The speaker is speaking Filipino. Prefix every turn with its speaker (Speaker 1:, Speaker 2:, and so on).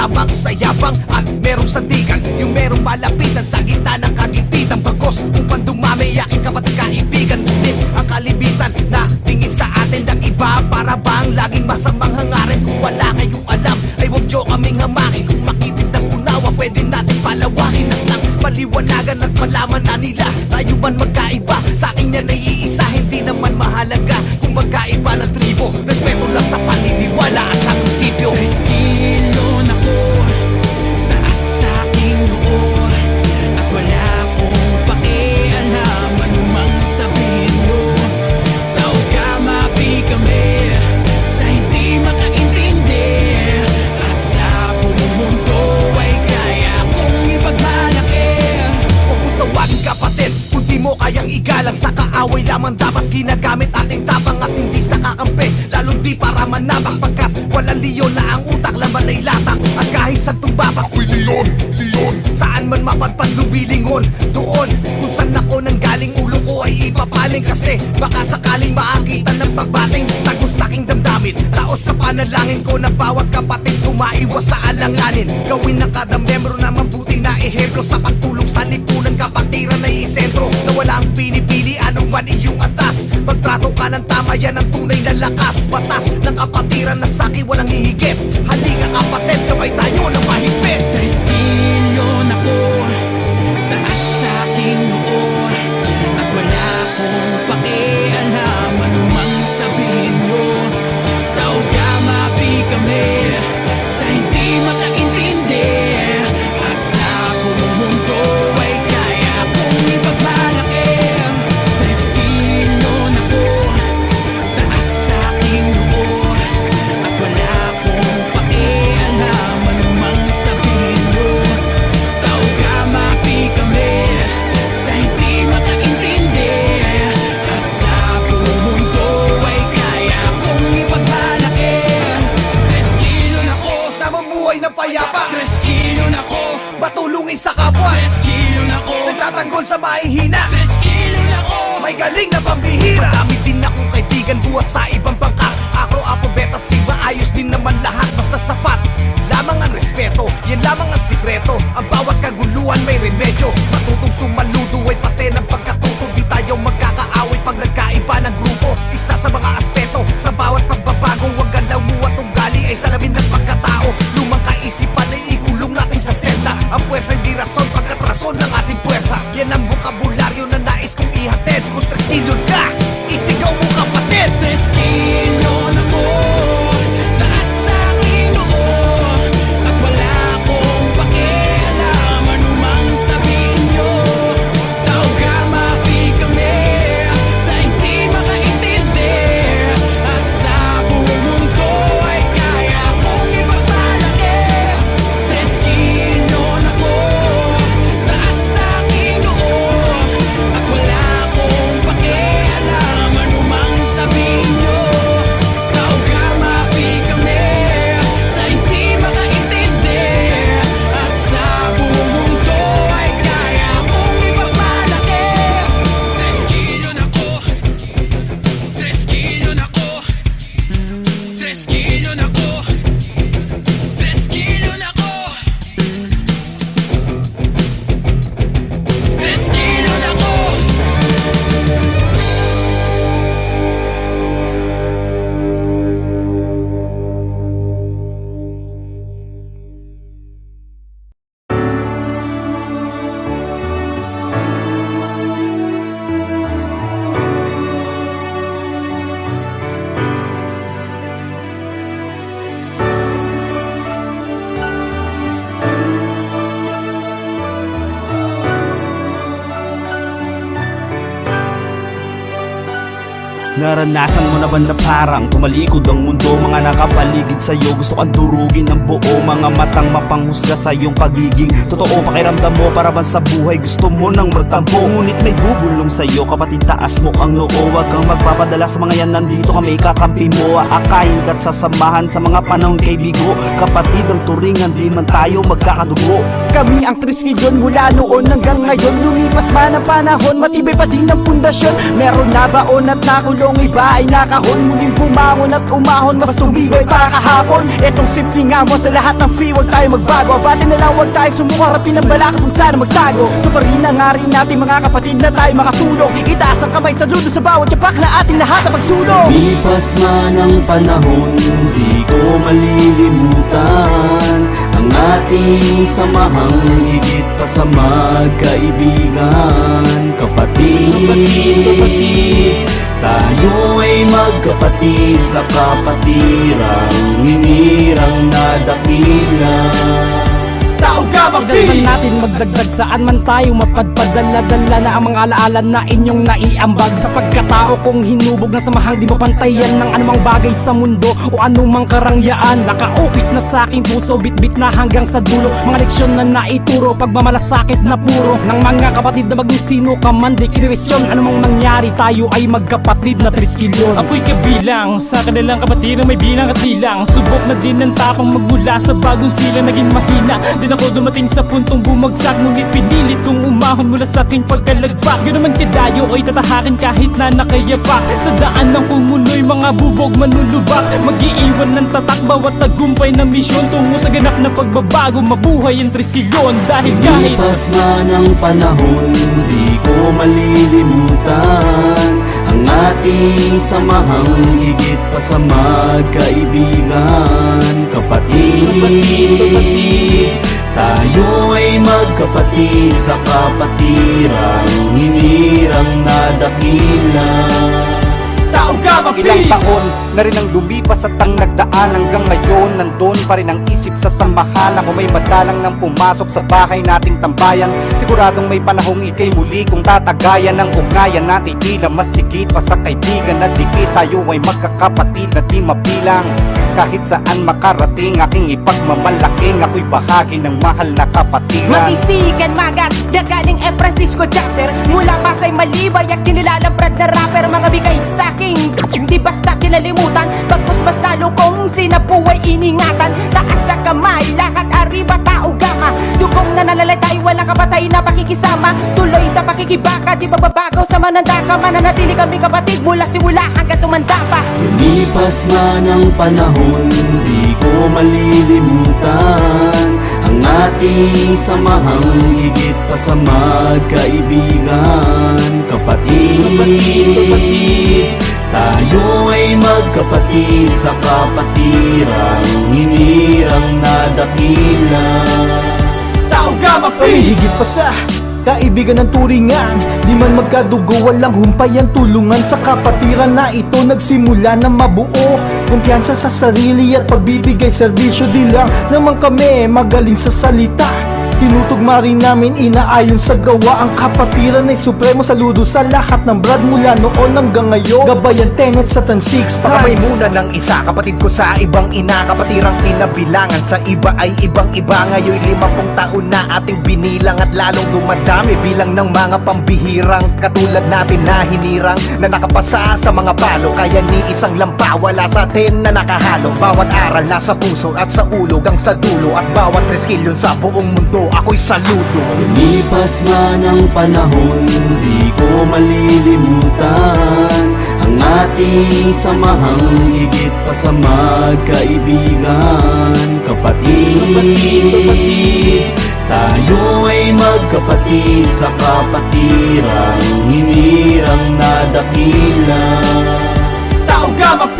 Speaker 1: lamang sa yabang at merong sandigan, yung merong malapitan sa gitna ng kagipitan. Bagos upang dumami aking kapatid kaibigan, ngunit ang kalibitan na tingin sa atin ng iba para bang laging masamang hangarin. Kung wala kayong alam ay huwag nyo kaming hamakin. Kung makitig ng unawa pwede natin palawakin at nang maliwanagan at malaman na nila tayo man magkaiba. Sa akin yan ay iisa, hindi naman mahalaga kung magkaiba ng tribo. Respeto lang sa paniniwala at sa prinsipyo.
Speaker 2: Kilon ako, taas sa aking noo, at wala akong pakialam anumang sabihin mo. Tao ka, mapi kami sa hindi makaintindi, at sa buong mundo ay kaya kong ipagmalaki.
Speaker 1: Huwag mo tawagin kapatid kung di mo kayang igalang. Sa kaaway lamang dapat ginagamit ating tapang at hindi sa kakampi, lalong di para manabak. Pagkat walang leon na ang utak, laman ay latak. At kahit sa tumbabak, uy leon, leon, saan man mapadpad lumilingon, doon kung saan ako nang galing ulo ko ay ipapaling. Kasi baka sakaling makakita ng pagbating tagos sa aking damdamin. Taos sa panalangin ko na bawat kapatid ko maiwas sa alanganin. Gawin ng kada membro na mabuti na ehemplo sa pagtulong sa lipunan. Kapatiran ay isentro na walang pinipili anuman iyong atas. Magtrato ka ng tama, yan ang tunay na lakas. Batas ng kapatiran na sa'kin walang hihigit. Halika kapatid, kamay tayo ng mahigpit.
Speaker 2: Tres kilon ako, taas sa aking noo, at wala akong pakialam anumang sabihin mo. Tao ka, mapi kami sa hindi makaintindi, at sa buong mundo ay kaya kong ipagmalaki. Tres kilon ako, taas sa aking noo, at wala akong pakialam anumang sabihin mo. Tao ka, mapi kami sa hindi makaintindi, at sa buong mundo ay kaya kong ipagmalaki. Tres kilon ako,
Speaker 1: Namumuhay ng payapa,
Speaker 2: tres kilon ako,
Speaker 1: matulungin sa kapwa,
Speaker 2: tres kilon ako,
Speaker 1: nagtatanggol sa mahihina,
Speaker 2: tres kilon ako.
Speaker 1: may galing na pambihira. Marami din akong kaibigan buhat sa ibang bangka. Acro, Apo, Beta, Sigma, ayos din naman lahat. Basta sapat lamang ang respeto, yan lamang ang sikreto. Ang bawat kaguluhan may remedyo. Matutong sumaludo ay parte ng pagkatuto. Di tayo magkakaaway pag nagkaiba ng grupo. Isa sa mga aspeto sa bawat pagbabago, wag galaw mo at ugali ay salamin ng pagkatao. Lumang kaisipan ay ikulong natin sa senda. Ang puwersa hindi rason, pagkat rason ng ating puwersa. Yan ang bokabularyo na nais kong ihatid. Kung 3 kilon ka, isigaw mo kapatid.
Speaker 2: Tres kilon ako, taas sa aking noo, at wala akong pakialam anumang sabihin nyo. Tao ka, mapi kami sa hindi makaintindi, at sa buong mundo ay kaya kong ipagmalaki. Tres kilon ako, taas sa aking noo, at wala akong pakialam anumang sabihin nyo. Tao ka, mapi kami sa hindi makaintindi, at sa buong mundo ay kaya kong ipagmalaki. Tres kilon ako, tres kilon ako, tres kilon ako, tres kilon ako, tres kilon ako.
Speaker 3: Naranasan mo na ba na parang tumalikod ang mundo? Mga nakapaligid sa'yo, gusto kang durugin ng buo. Mga matang mapanghusga sa iyong pagiging totoo. Pakiramdam mo para bang sa buhay gusto mo nang magtampo. Ngunit may bubulong sa'yo, kapatid, taas mo ang noo. Huwag kang magpapadala sa mga yan, nandito kami kakampi mo. Aakayin ka't sasamahan sa mga panahon kay bigo. Kapatid ang turingan, di man tayo magkakadugo. Kami ang 3 kilon mula noon hanggang ngayon. Lumipas man ang panahon, matibay pa din ang pundasyon. Meron na baon at nakulong tulong, iba ay nakahon. Muling bumangon at umahon, mas tumibay pa kahapon. Etong simpleng amon sa lahat ng fee, huwag tayo magbago. Abati na lang, huwag tayo sumuko, harapin ang balak kung sana magtago. Ito pa rin ang ari natin mga kapatid na tayo makatulong. Itaas ang kamay sa ludo sa bawat tiyapak na ating lahat na pagsulong.
Speaker 4: Lipas man ang panahon, di ko malilimutan ang ating samahang higit pa sa magkaibigan. Kapatid, tayo ay magkapatid sa kapatirang hinirang nadakila.
Speaker 2: Pagdalhan natin magdagdag saan man tayo mapadpadala-dala na ang mga alaala na inyong naiambag. Sa pagkatao kong hinubog na samahang di mapantayan ng anumang bagay sa mundo o anumang karangyaan. Nakaukit na sa aking puso, bitbit na hanggang sa dulo. Mga leksyon na naituro, pagmamalasakit na puro ng mga kapatid na maging sino ka man, di kinwestiyon. Anumang nangyari, tayo ay magkapatid na triskilyon. Ako'y kabilang sa kanilang kapatid na may bilang at bilang. Subok na din ang tapang magmula sa bagong silang naging mahina. Din ako dumating sa puntong bumagsak, ngunit pinilit kong umahon mula sa aking pagkalagbak. Gano'n man kadayo ay tatahakin kahit na nakayapa. Sa daan ng pumunoy mga bubog manulubak, mag-iiwan ng tatak bawat tagumpay na misyon tungo sa ganap na pagbabago. Mabuhay ang triskilyon dahil kahit
Speaker 4: Lipas man ang panahon, di ko malilimutan ang ating samahang higit pa sa magkaibigan. Kapatid, tayo ay magkapatid sa kapatirang hinirang nadakila.
Speaker 3: Ilang taon na rin ang lumipas at ang nagdaan hanggang ngayon nandun pa rin ang isip sa samahan. Ako may madalang nang pumasok sa bahay nating tambayan. Siguradong may panahong ikay muli kung tatagayan ng ugnayan natin tila mas sigit pa sa kaibigan na dikit. Tayo ay magkakapatid na di mabilang. Kahit saan makarating aking ipagmamalaking, ako'y bahagi ng mahal na kapatiran.
Speaker 5: Magisigan magat, dagaling Francisco chapter. Mula Pasay Malibay at kinilalambrad na rapper. Mga bigay sa'king, hindi basta kinalimutan. Pagpus mas talo kong sinapuay iningatan. Taas sa kamay, lahat arriba tao gama. Dugong na nalalagay, walang kapatay na pakikisama. Tuloy sa pakikibaka, di bababago sa manandaka. Mananatili kami kapatid mula simula hanggang tumanda pa.
Speaker 4: Lipas man ang panahon, di ko malilimutan ang ating samahang higit pa sa magkaibigan. Kapatid, tayo ay magkapatid sa kapatirang hinirang nadakila.
Speaker 3: Higit pa sa kaibigan ng turingan, di man magkadugo, walang humpay ang tulungan. Sa kapatiran na ito nagsimula na mabuo kumpiyansa sa sarili at pagbibigay serbisyo. Di lang naman kami magaling sa salita, tinutugma rin namin inaayon sa gawa. Ang kapatiran ay supremo, saludo sa lahat ng brad mula noon hanggang ngayon. Gabayan tengot sa tansik
Speaker 6: Pakamay muna ng isa, kapatid ko sa ibang ina. Kapatirang pinabilangan, sa iba ay ibang-iba. Ngayon 50 taon na ating binilang at lalong dumadami bilang ng mga pambihirang katulad natin na hinirang na nakapasa sa mga palo. Kaya ni isang lampa wala sa atin na nakahalo. Bawat aral nasa puso at sa ulo hanggang sa dulo, at bawat triskilyon sa buong mundo ako'y saludo.
Speaker 4: Lipas man ang panahon, di ko malilimutan ang ating samahang higit pa sa magkaibigan. Kapatid, tayo ay magkapatid sa kapatirang hinirang nadakila.
Speaker 2: Tao Gama P!